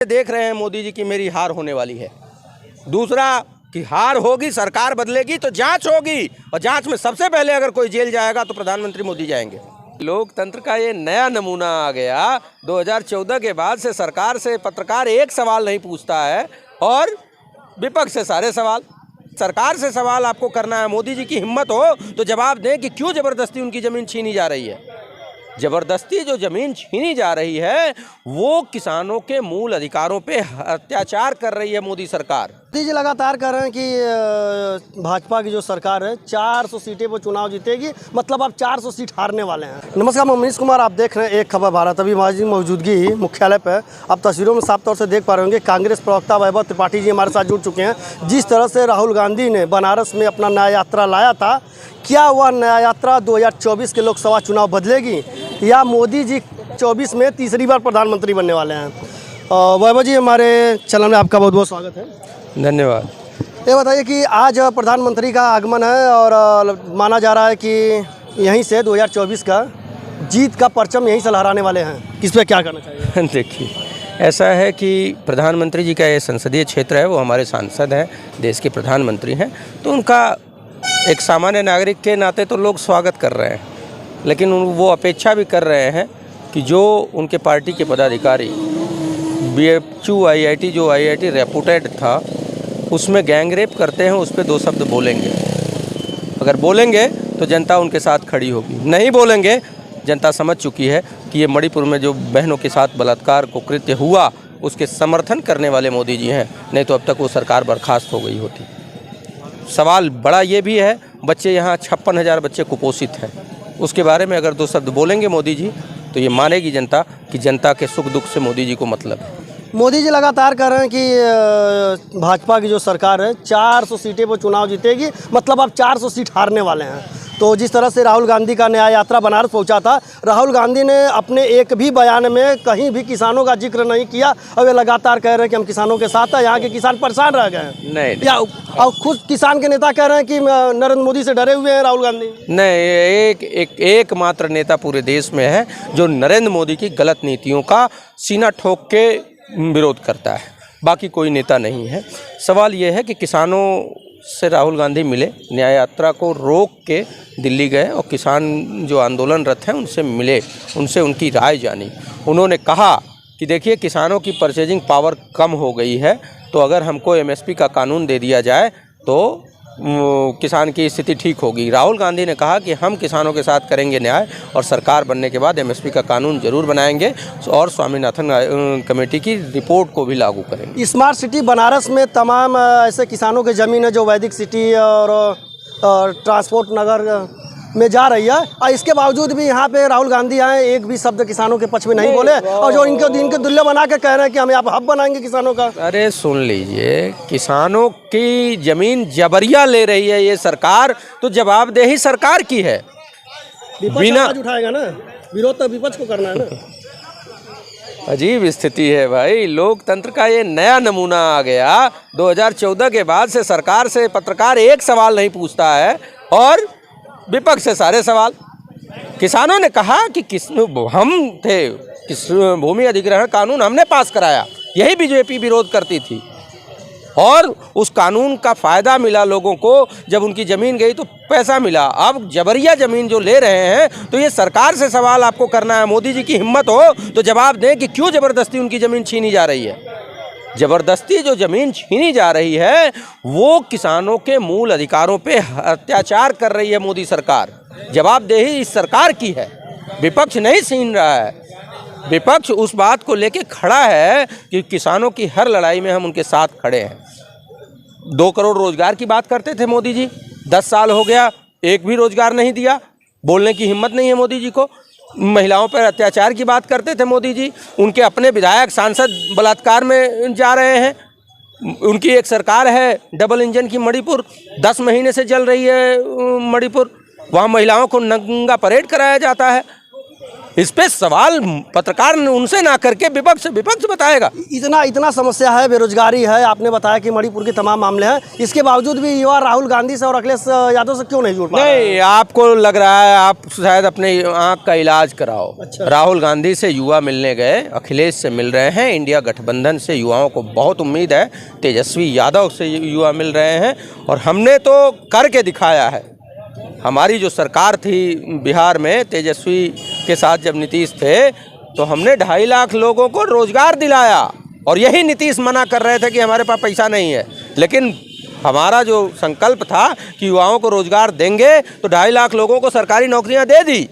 देख रहे हैं मोदी जी की मेरी हार होने वाली है। दूसरा कि हार होगी, सरकार बदलेगी तो जांच होगी, और जांच में सबसे पहले अगर कोई जेल जाएगा तो प्रधानमंत्री मोदी जाएंगे। लोकतंत्र का ये नया नमूना आ गया। 2014 के बाद से सरकार से पत्रकार एक सवाल नहीं पूछता है और विपक्ष से सारे सवाल। सरकार से सवाल आपको करना है, मोदी जी की हिम्मत हो तो जवाब दें कि क्यों ज़बरदस्ती उनकी ज़मीन छीनी जा रही है। ज़बरदस्ती जो ज़मीन छीनी जा रही है वो किसानों के मूल अधिकारों पे अत्याचार कर रही है मोदी सरकार। मोदी जी लगातार कह रहे हैं कि भाजपा की जो सरकार है 400 सीटें पर चुनाव जीतेगी, मतलब आप 400 सीट हारने वाले हैं। नमस्कार, मैं मनीष कुमार, आप देख रहे हैं एक खबर भारत। अभी हमारी मौजूदगी मुख्यालय पर आप तस्वीरों में साफ तौर से देख पा रहे होंगे। कांग्रेस प्रवक्ता वैभव त्रिपाठी जी हमारे साथ जुड़ चुके हैं। जिस तरह से राहुल गांधी ने बनारस में अपना न्याय यात्रा लाया था, क्या वह न्याय यात्रा 2024 के लोकसभा चुनाव बदलेगी या मोदी जी 24 में तीसरी बार प्रधानमंत्री बनने वाले हैं? वैभव जी, हमारे चैनल में आपका बहुत बहुत स्वागत है। धन्यवाद। ये बताइए कि आज प्रधानमंत्री का आगमन है और माना जा रहा है कि यहीं से 2024 का जीत का परचम यहीं से लहराने वाले हैं। किस पे क्या करना चाहिए? देखिए, ऐसा है कि प्रधानमंत्री जी का ये संसदीय क्षेत्र है, वो हमारे सांसद हैं, देश के प्रधानमंत्री हैं, तो उनका एक सामान्य नागरिक के नाते तो लोग स्वागत कर रहे हैं, लेकिन वो अपेक्षा भी कर रहे हैं कि जो उनके पार्टी के पदाधिकारी BHU IIT जो IIT रेपुटेड था उसमें गैंग रेप करते हैं, उस पर 2 शब्द बोलेंगे। अगर बोलेंगे तो जनता उनके साथ खड़ी होगी, नहीं बोलेंगे जनता समझ चुकी है कि ये मणिपुर में जो बहनों के साथ बलात्कार को कृत्य हुआ उसके समर्थन करने वाले मोदी जी हैं, नहीं तो अब तक वो सरकार बर्खास्त हो गई होती। सवाल बड़ा ये भी है, बच्चे यहाँ 56,000 बच्चे कुपोषित हैं, उसके बारे में अगर 2 शब्द बोलेंगे मोदी जी तो ये मानेगी जनता कि जनता के सुख दुख से मोदी जी को मतलब है। मोदी जी लगातार कह रहे हैं कि भाजपा की जो सरकार है 400 सीटें पर चुनाव जीतेगी, मतलब आप 400 सीट हारने वाले हैं। तो जिस तरह से राहुल गांधी का न्याय यात्रा बनारस पहुंचा था, राहुल गांधी ने अपने एक भी बयान में कहीं भी किसानों का जिक्र नहीं किया और वे लगातार कह रहे हैं कि हम किसानों के साथ हैं, यहाँ के किसान परेशान रह गए। नहीं, या और खुद किसान के नेता कह रहे हैं कि नरेंद्र मोदी से डरे हुए हैं राहुल गांधी। नहीं, एक मात्र नेता पूरे देश में है जो नरेंद्र मोदी की गलत नीतियों का सीना ठोक के विरोध करता है, बाकी कोई नेता नहीं है। सवाल ये है कि किसानों से राहुल गांधी मिले, न्याय यात्रा को रोक के दिल्ली गए और किसान जो आंदोलनरत हैं उनसे मिले, उनसे उनकी राय जानी। उन्होंने कहा कि देखिए, किसानों की परचेजिंग पावर कम हो गई है, तो अगर हमको MSP का कानून दे दिया जाए तो किसान की स्थिति ठीक होगी। राहुल गांधी ने कहा कि हम किसानों के साथ करेंगे न्याय और सरकार बनने के बाद MSP का कानून जरूर बनाएंगे और स्वामीनाथन कमेटी की रिपोर्ट को भी लागू करेंगे। स्मार्ट सिटी बनारस में तमाम ऐसे किसानों की ज़मीन है जो वैदिक सिटी और ट्रांसपोर्ट नगर में जा रही है, और इसके बावजूद भी यहाँ पे राहुल गांधी आए, एक भी शब्द किसानों के पक्ष में नहीं बोले, और जो इनके दुल्ले बना के कह रहे हैं कि हम यहाँ पर हब बनाएंगे किसानों का। अरे सुन लीजिए, किसानों की जमीन जबरिया ले रही है ये सरकार, तो जवाबदेही सरकार की है। बिना उठाएगा ना, विरोध तो विपक्ष को करना है ना। अजीब स्थिति है भाई, लोकतंत्र का ये नया नमूना आ गया। 2014 के बाद से सरकार से पत्रकार एक सवाल नहीं पूछता है और विपक्ष से सारे सवाल। किसानों ने कहा कि भूमि अधिग्रहण कानून हमने पास कराया, यही BJP विरोध करती थी, और उस कानून का फ़ायदा मिला लोगों को। जब उनकी ज़मीन गई तो पैसा मिला। अब जबरिया ज़मीन जो ले रहे हैं, तो ये सरकार से सवाल आपको करना है, मोदी जी की हिम्मत हो तो जवाब दें कि क्यों ज़बरदस्ती उनकी ज़मीन छीनी जा रही है। ज़बरदस्ती जो ज़मीन छीनी जा रही है वो किसानों के मूल अधिकारों पे अत्याचार कर रही है मोदी सरकार। जवाबदेही इस सरकार की है, विपक्ष नहीं छीन रहा है। विपक्ष उस बात को लेके खड़ा है कि किसानों की हर लड़ाई में हम उनके साथ खड़े हैं। 2 करोड़ रोजगार की बात करते थे मोदी जी, 10 साल हो गया, एक भी रोजगार नहीं दिया। बोलने की हिम्मत नहीं है मोदी जी को। महिलाओं पर अत्याचार की बात करते थे मोदी जी, उनके अपने विधायक सांसद बलात्कार में जा रहे हैं। उनकी एक सरकार है डबल इंजन की, मणिपुर 10 महीने से चल रही है। मणिपुर, वहाँ महिलाओं को नंगा परेड कराया जाता है। इस पे सवाल पत्रकार उनसे ना करके विपक्ष बताएगा। इतना समस्या है, बेरोजगारी है, आपने बताया कि मणिपुर के तमाम मामले हैं, इसके बावजूद भी युवा राहुल गांधी से और अखिलेश यादव से क्यों नहीं जुड़ पा रहे हैं? नहीं, आपको लग रहा है आप शायद अपने आँख का इलाज कराओ। अच्छा। राहुल गांधी से युवा मिलने गए, अखिलेश से मिल रहे हैं, इंडिया गठबंधन से युवाओं को बहुत उम्मीद है, तेजस्वी यादव से युवा मिल रहे हैं, और हमने तो करके दिखाया है। हमारी जो सरकार थी बिहार में तेजस्वी के साथ जब नीतीश थे, तो हमने 2.5 लाख लोगों को रोजगार दिलाया, और यही नीतीश मना कर रहे थे कि हमारे पास पैसा नहीं है। लेकिन हमारा जो संकल्प था कि युवाओं को रोजगार देंगे, तो 2.5 लाख लोगों को सरकारी नौकरियां दे दी।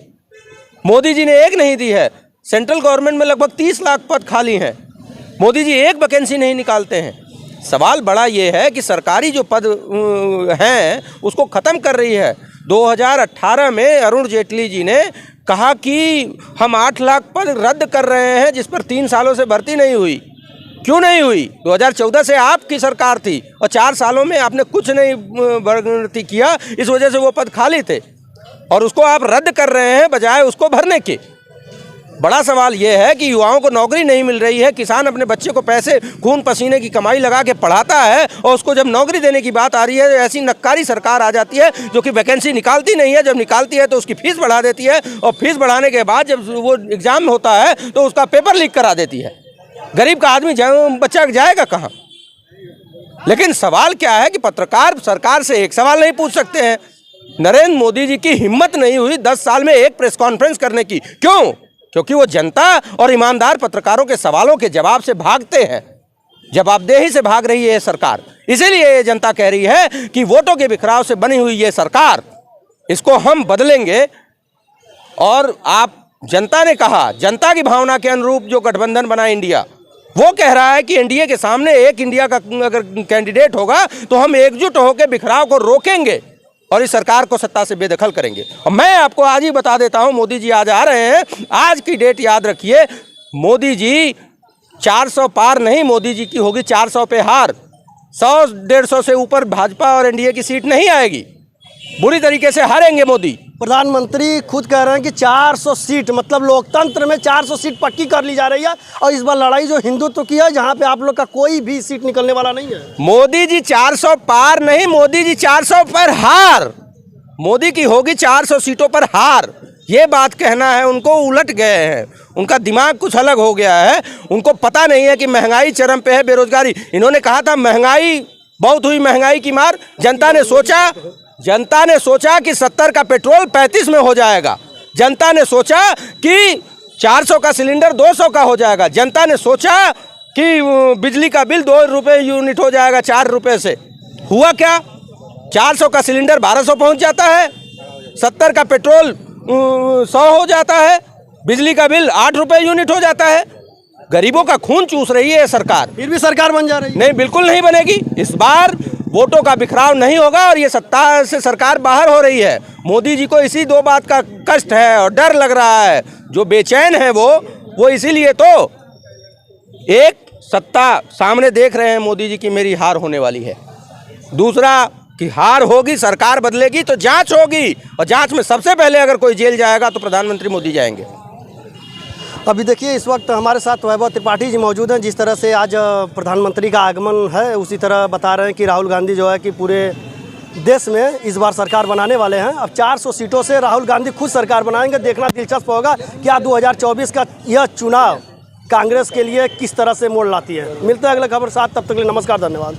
मोदी जी ने एक नहीं दी है। सेंट्रल गवर्नमेंट में लगभग 30 लाख पद खाली हैं, मोदी जी एक वैकेंसी नहीं निकालते हैं। सवाल बड़ा ये है कि सरकारी जो पद हैं उसको ख़त्म कर रही है। 2018 में अरुण जेटली जी ने कहा कि हम 8 लाख पद रद्द कर रहे हैं, जिस पर 3 सालों से भर्ती नहीं हुई। क्यों नहीं हुई? 2014 से आपकी सरकार थी और 4 सालों में आपने कुछ नहीं भर्ती किया, इस वजह से वो पद खाली थे, और उसको आप रद्द कर रहे हैं बजाय उसको भरने के। बड़ा सवाल ये है कि युवाओं को नौकरी नहीं मिल रही है। किसान अपने बच्चे को पैसे खून पसीने की कमाई लगा के पढ़ाता है, और उसको जब नौकरी देने की बात आ रही है, ऐसी नक्कारी सरकार आ जाती है जो कि वैकेंसी निकालती नहीं है। जब निकालती है तो उसकी फीस बढ़ा देती है, और फीस बढ़ाने के बाद जब वो एग्ज़ाम होता है तो उसका पेपर लीक करा देती है। गरीब का आदमी बच्चा जाएगा कहाँ? लेकिन सवाल क्या है कि पत्रकार सरकार से एक सवाल नहीं पूछ सकते हैं। नरेंद्र मोदी जी की हिम्मत नहीं हुई 10 साल में एक प्रेस कॉन्फ्रेंस करने की। क्यों? क्योंकि वो जनता और ईमानदार पत्रकारों के सवालों के जवाब से भागते हैं। जवाबदेही से भाग रही है ये सरकार। इसीलिए ये जनता कह रही है कि वोटों के बिखराव से बनी हुई ये सरकार, इसको हम बदलेंगे। और आप जनता ने कहा, जनता की भावना के अनुरूप जो गठबंधन बना इंडिया, वो कह रहा है कि एनडीए के सामने एक इंडिया का अगर कैंडिडेट होगा तो हम एकजुट होकर बिखराव को रोकेंगे और इस सरकार को सत्ता से बेदखल करेंगे। और मैं आपको आज ही बता देता हूं, मोदी जी आज आ रहे हैं। आज की डेट याद रखिए, मोदी जी 400 पार नहीं, मोदी जी की होगी 400 पे हार। 100-150 से ऊपर भाजपा और एनडीए की सीट नहीं आएगी। बुरी तरीके से हारेंगे मोदी। प्रधानमंत्री खुद कह रहे हैं कि 400 सीट, मतलब लोकतंत्र में 400 सीट पक्की कर ली जा रही है, और इस बार लड़ाई जो हिंदुत्व की है, जहां पे आप लोग का कोई भी सीट निकलने वाला नहीं है। मोदी जी 400 पार नहीं, मोदी जी 400 पर हार। मोदी की होगी 400 सीटों पर हार। ये बात कहना है, उनको उलट गए हैं, उनका दिमाग कुछ अलग हो गया है। उनको पता नहीं है कि महंगाई चरम पे है, बेरोजगारी। इन्होंने कहा था महंगाई बहुत हुई, महंगाई की मार। जनता ने सोचा कि 70 का पेट्रोल 35 में हो जाएगा। जनता ने सोचा कि 400 का सिलेंडर 200 का हो जाएगा। जनता ने सोचा कि बिजली का बिल 2 रुपये यूनिट हो जाएगा 4 रुपये से। हुआ क्या? 400 का सिलेंडर 1200 पहुंच जाता है, 70 का पेट्रोल 100 हो जाता है, बिजली का बिल 8 रुपये यूनिट हो जाता है। गरीबों का खून चूस रही है सरकार। फिर भी सरकार बन जा रही है? नहीं, बिल्कुल नहीं बनेगी। इस बार वोटों का बिखराव नहीं होगा और ये सत्ता से सरकार बाहर हो रही है। मोदी जी को इसी 2 बात का कष्ट है और डर लग रहा है, जो बेचैन है वो इसीलिए तो एक सत्ता सामने देख रहे हैं मोदी जी की मेरी हार होने वाली है। दूसरा कि हार होगी, सरकार बदलेगी तो जांच होगी, और जांच में सबसे पहले अगर कोई जेल जाएगा तो प्रधानमंत्री मोदी जाएंगे। अभी देखिए, इस वक्त हमारे साथ वैभव त्रिपाठी जी मौजूद हैं। जिस तरह से आज प्रधानमंत्री का आगमन है, उसी तरह बता रहे हैं कि राहुल गांधी जो है कि पूरे देश में इस बार सरकार बनाने वाले हैं। अब 400 सीटों से राहुल गांधी खुद सरकार बनाएंगे। देखना दिलचस्प होगा क्या 2024 का यह चुनाव कांग्रेस के लिए किस तरह से मोड़ लाती है। मिलते हैं अगले खबर साथ, तब तक के लिए नमस्कार, धन्यवाद।